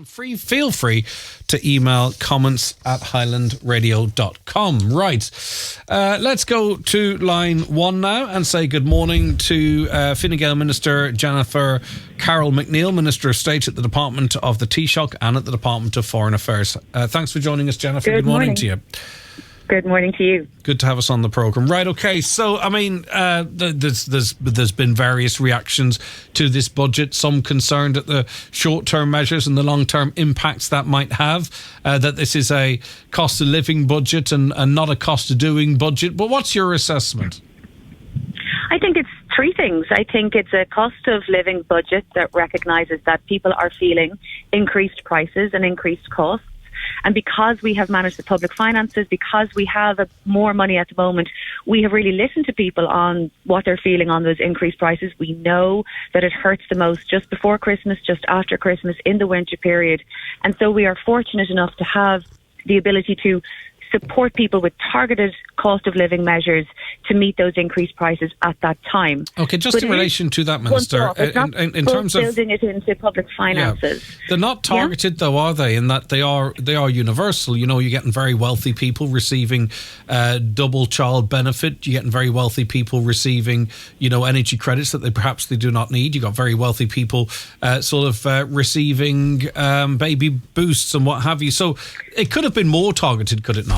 Feel free to email comments@highlandradio.com. Right, let's go to line one now and say good morning to Fine Gael Minister Jennifer Carroll McNeill, Minister of State at the Department of the Taoiseach and at the Department of Foreign Affairs. Thanks for joining us, Jennifer. Good morning to you. Good morning to you. Good to have us on the programme. Right, okay, so, I mean, there's been various reactions to this budget, some concerned at the short-term measures and the long-term impacts that might have, that this is a cost-of-living budget and not a cost-of-doing budget. But what's your assessment? I think it's three things. I think it's a cost-of-living budget that recognises that people are feeling increased prices and increased costs. And because we have managed the public finances, because we have more money at the moment, we have really listened to people on what they're feeling on those increased prices. We know that it hurts the most just before Christmas, just after Christmas, in the winter period. And so we are fortunate enough to have the ability to support people with targeted cost of living measures to meet those increased prices at that time. Okay, just in relation to that, Minister, in terms of building it into public finances. Yeah. They're not targeted, though, are they? In that they are universal. You know, you're getting very wealthy people receiving double child benefit. You're getting very wealthy people receiving, energy credits that perhaps they do not need. You got very wealthy people receiving baby boosts and what have you. So it could have been more targeted, could it not?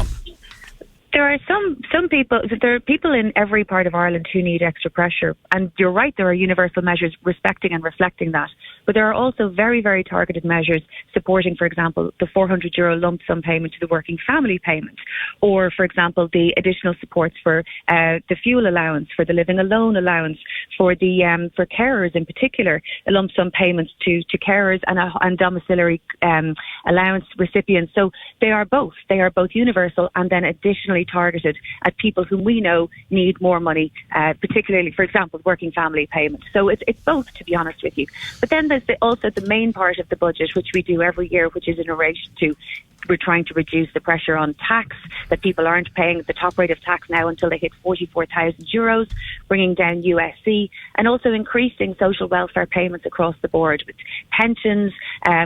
There are some people, there are people in every part of Ireland who need extra pressure. And you're right, there are universal measures respecting and reflecting that. But there are also very, very targeted measures supporting, for example, the €400 lump sum payment to the working family payment. Or, for example, the additional supports for the fuel allowance, for the living alone allowance, for carers in particular, a lump sum payments to carers and domiciliary allowance recipients. So they are both universal and then additionally targeted at people whom we know need more money, particularly, for example, working family payments. So it's both, to be honest with you. But then there's also the main part of the budget, which we do every year, which is in relation to we're trying to reduce the pressure on tax, that people aren't paying the top rate of tax now until they hit €44,000, bringing down USC, and also increasing social welfare payments across the board with pensions,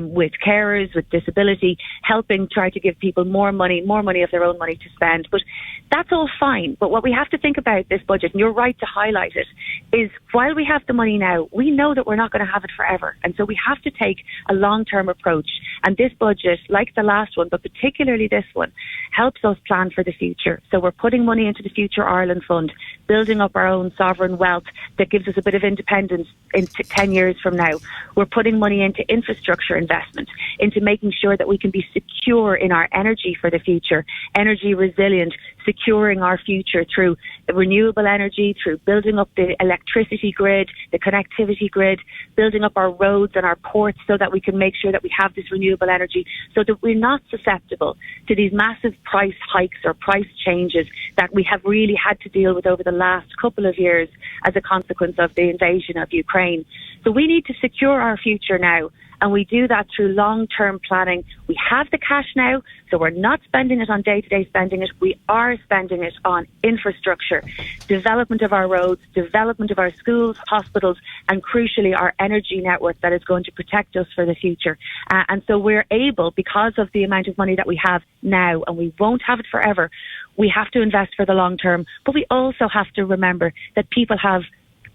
with carers, with disability, helping try to give people more money of their own money to spend. But that's all fine. But what we have to think about this budget, and you're right to highlight it, is while we have the money now, we know that we're not going to have it forever. And so we have to take a long-term approach. And this budget, like the last one, but particularly this one, helps us plan for the future. So we're putting money into the Future Ireland Fund, building up our own sovereign wealth that gives us a bit of independence in 10 years from now. We're putting money into infrastructure investment, into making sure that we can be secure in our energy for the future, energy resilient, securing our future through renewable energy, through building up the electricity grid, the connectivity grid, building up our roads and our ports so that we can make sure that we have this renewable energy so that we're not susceptible to these massive price hikes or price changes that we have really had to deal with over the last couple of years as a consequence of the invasion of Ukraine. So we need to secure our future now. And we do that through long-term planning. We have the cash now, so we're not spending it on day-to-day spending it. We are spending it on infrastructure, development of our roads, development of our schools, hospitals, and crucially our energy network that is going to protect us for the future. And so we're able, because of the amount of money that we have now, and we won't have it forever, we have to invest for the long term. But we also have to remember that people have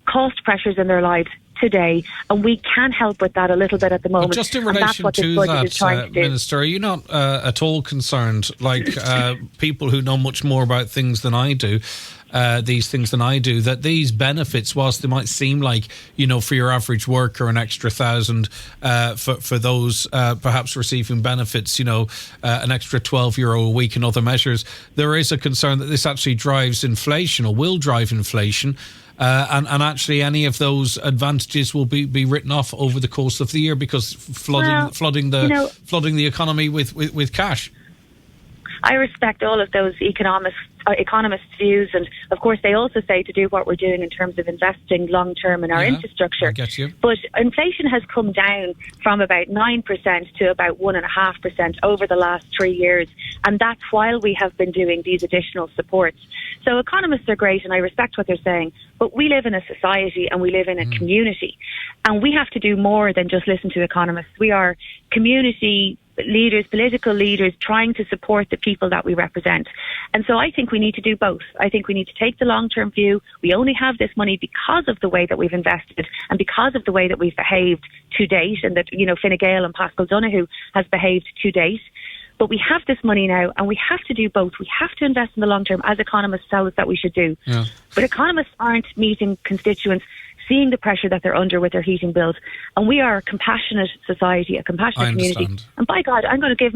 cost pressures in their lives today, and we can help with that a little bit at the moment. But just in relation to that, Minister, are you not at all concerned, like people who know much more about things than I do, that these benefits, whilst they might seem like, for your average worker, an extra €1,000, for those perhaps receiving benefits, an extra €12 a week and other measures, there is a concern that this actually drives inflation or will drive inflation. And actually, any of those advantages will be written off over the course of the year because flooding the economy with cash. I respect all of those economists economists' views, and of course they also say to do what we're doing in terms of investing long term in our infrastructure. I get you. But inflation has come down from about 9% to about 1.5% over the last 3 years, and that's while we have been doing these additional supports. So economists are great, and I respect what they're saying, but we live in a society and we live in a community, and we have to do more than just listen to economists. We are community leaders, political leaders, trying to support the people that we represent. And so I think we need to do both. I think we need to take the long-term view. We only have this money because of the way that we've invested and because of the way that we've behaved to date, and that, Fine Gael and Pascal Donoghue has behaved to date. But we have this money now, and we have to do both. We have to invest in the long term, as economists tell us that we should do. Yeah. But economists aren't meeting constituents, seeing the pressure that they're under with their heating bills. And we are a compassionate society, a compassionate community. And by God, I'm going to give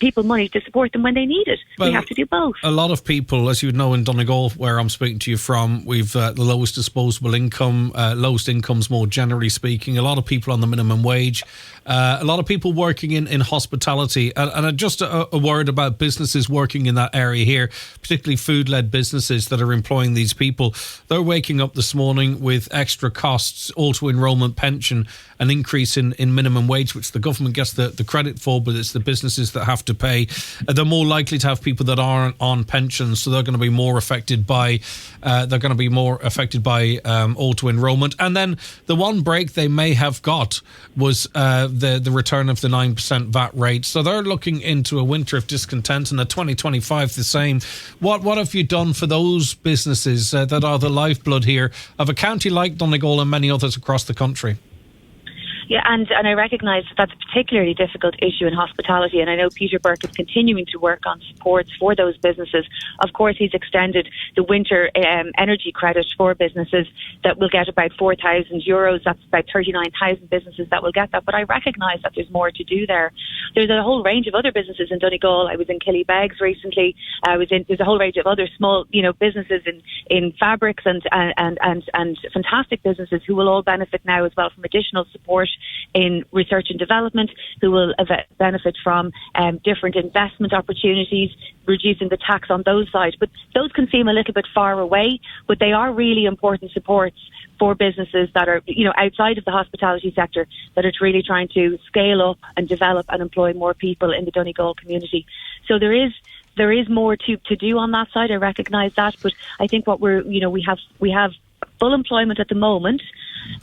people money to support them when they need it. Well, we have to do both. A lot of people, as you know, in Donegal, where I'm speaking to you from, we've the lowest disposable income, lowest incomes more generally speaking, a lot of people on the minimum wage, a lot of people working in hospitality. And just a word about businesses working in that area here, particularly food-led businesses that are employing these people. They're waking up this morning with extra costs, auto-enrollment pension, an increase in minimum wage, which the government gets the credit for, but it's the businesses that have to pay. They're more likely to have people that aren't on pensions, so they're going to be more affected by auto-enrollment. And then the one break they may have got was the return of the 9% VAT rate. So they're looking into a winter of discontent, and a 2025 the same. What have you done for those businesses that are the lifeblood here of a county like Donegal and many others across the country? Yeah, and I recognise that that's a particularly difficult issue in hospitality, and I know Peter Burke is continuing to work on supports for those businesses. Of course, he's extended the winter energy credit for businesses that will get about €4,000. That's about 39,000 businesses that will get that, but I recognise that there's more to do there. There's a whole range of other businesses in Donegal. I was in Killybegs recently. There's a whole range of other small, businesses in fabrics and fantastic businesses who will all benefit now as well from additional support in research and development, who will benefit from different investment opportunities, reducing the tax on those sides. But those can seem a little bit far away, but they are really important supports for businesses that are, outside of the hospitality sector, that are really trying to scale up and develop and employ more people in the Donegal community. So there is more to do on that side. I recognise that, but I think what we have full employment at the moment,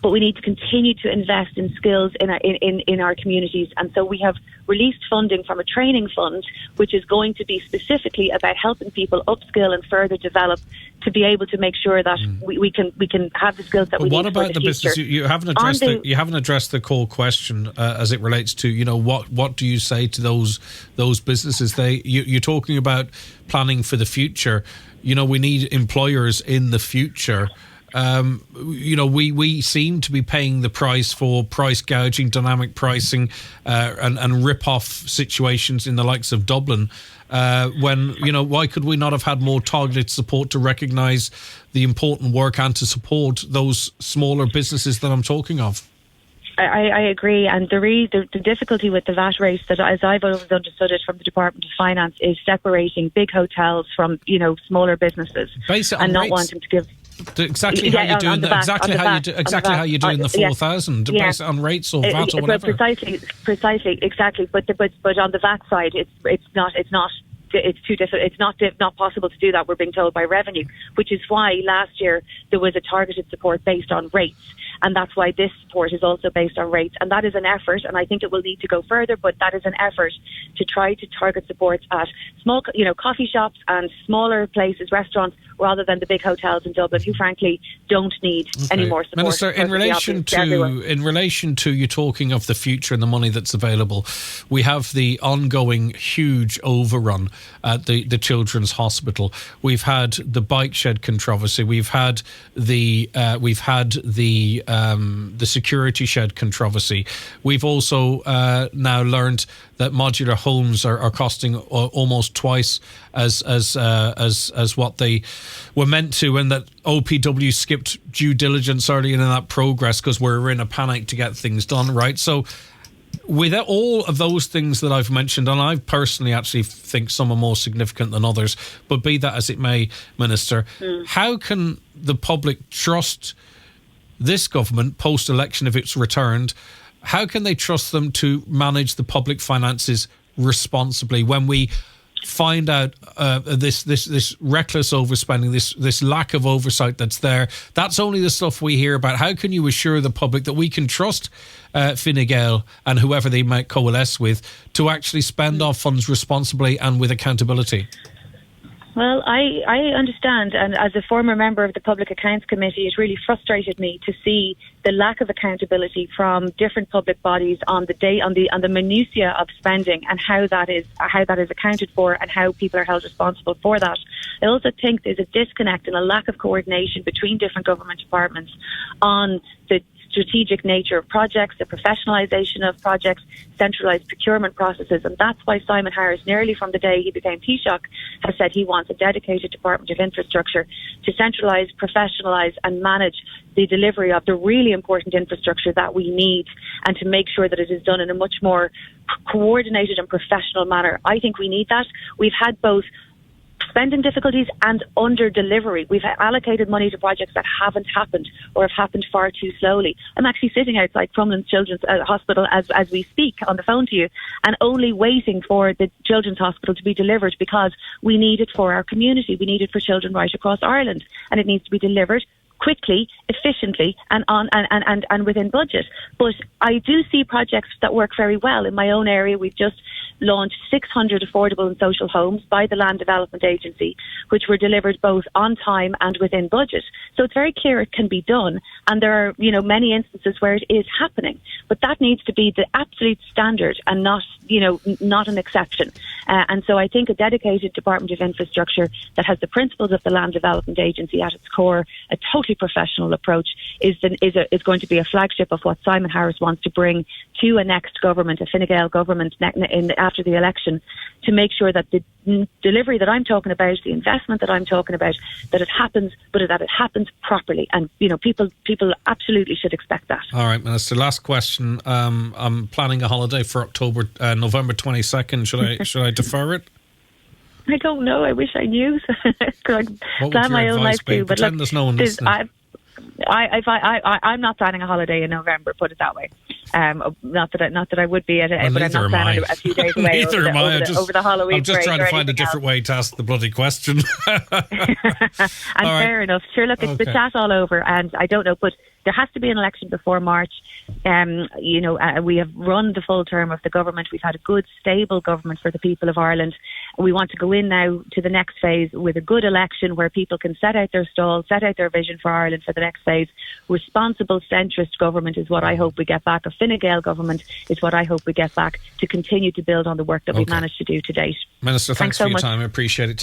but we need to continue to invest in skills in our communities. And so we have released funding from a training fund, which is going to be specifically about helping people upskill and further develop to be able to make sure that we can have the skills that we need. What about for the business? You haven't addressed the core question as it relates to what do you say to those businesses? You're talking about planning for the future. We need employers in the future. We seem to be paying the price for price gouging, dynamic pricing, and rip-off situations in the likes of Dublin. Why could we not have had more targeted support to recognise the important work and to support those smaller businesses that I'm talking of? I agree, and the difficulty with the VAT rate, that as I've always understood it from the Department of Finance, is separating big hotels from smaller businesses, and not wanting to give. Exactly how you're doing how you're doing the 4,000 based on rates or VAT or whatever. Precisely, exactly. But on the VAT side, it's too difficult. It's not possible to do that. We're being told by revenue, which is why last year there was a targeted support based on rates. And that's why this support is also based on rates. And that is an effort, and I think it will need to go further, but that is an effort to try to target supports at small, coffee shops and smaller places, restaurants, rather than the big hotels in Dublin, who frankly don't need any more support. Minister, in relation to you talking of the future and the money that's available, we have the ongoing huge overrun at the Children's Hospital. We've had the bike shed controversy. We've had the security shed controversy. We've also now learned that modular homes are costing almost twice as what they were meant to, and that OPW skipped due diligence early in that progress because we're in a panic to get things done, right? So with all of those things that I've mentioned, and I personally actually think some are more significant than others, but be that as it may, Minister, how can the public trust this government post-election if it's returned? How can they trust them to manage the public finances responsibly when we find out this reckless overspending, this lack of oversight that's there? That's only the stuff we hear about. How can you assure the public that we can trust Fine Gael and whoever they might coalesce with to actually spend our funds responsibly and with accountability? Well, I understand, and as a former member of the Public Accounts Committee, it really frustrated me to see the lack of accountability from different public bodies on the minutiae of spending and how that is accounted for and how people are held responsible for that. I also think there's a disconnect and a lack of coordination between different government departments on the strategic nature of projects, the professionalisation of projects, centralised procurement processes, and that's why Simon Harris, nearly from the day he became Taoiseach, has said he wants a dedicated Department of Infrastructure to centralise, professionalise and manage the delivery of the really important infrastructure that we need, and to make sure that it is done in a much more coordinated and professional manner. I think we need that. We've had both spending difficulties and under delivery. We've allocated money to projects that haven't happened or have happened far too slowly. I'm actually sitting outside Crumlin Children's Hospital as we speak on the phone to you, and only waiting for the Children's Hospital to be delivered because we need it for our community. We need it for children right across Ireland, and it needs to be delivered quickly, efficiently, and within budget. But I do see projects that work very well. In my own area, we've just launched 600 affordable and social homes by the Land Development Agency, which were delivered both on time and within budget. So it's very clear it can be done, and there are, many instances where it is happening. But that needs to be the absolute standard and not an exception. And so I think a dedicated Department of Infrastructure that has the principles of the Land Development Agency at its core, a totally professional approach, is going to be a flagship of what Simon Harris wants to bring to a next government, a Fine Gael government after the election, to make sure that the delivery that I'm talking about, the investment that I'm talking about, that it happens, but that it happens properly. And people absolutely should expect that. All right, Minister. Last question. I'm planning a holiday for November 22nd. Should I defer it? I don't know. I wish I knew. Could I plan my own life too? But look, there's no one listening. I'm not planning a holiday in November. Put it that way. Not that I would be at it, but I'm not planning a few days away over the Halloween. I'm just trying to find a different way to ask the bloody question. And fair enough. Sure, look, it's the chat all over, and I don't know, but there has to be an election before March. We have run the full term of the government. We've had a good, stable government for the people of Ireland. We want to go in now to the next phase with a good election where people can set out their stall, set out their vision for Ireland for the next phase. Responsible centrist government is what I hope we get back. A Fine Gael government is what I hope we get back to continue to build on the work that we've managed to do to date. Minister, thanks for your time. I appreciate it.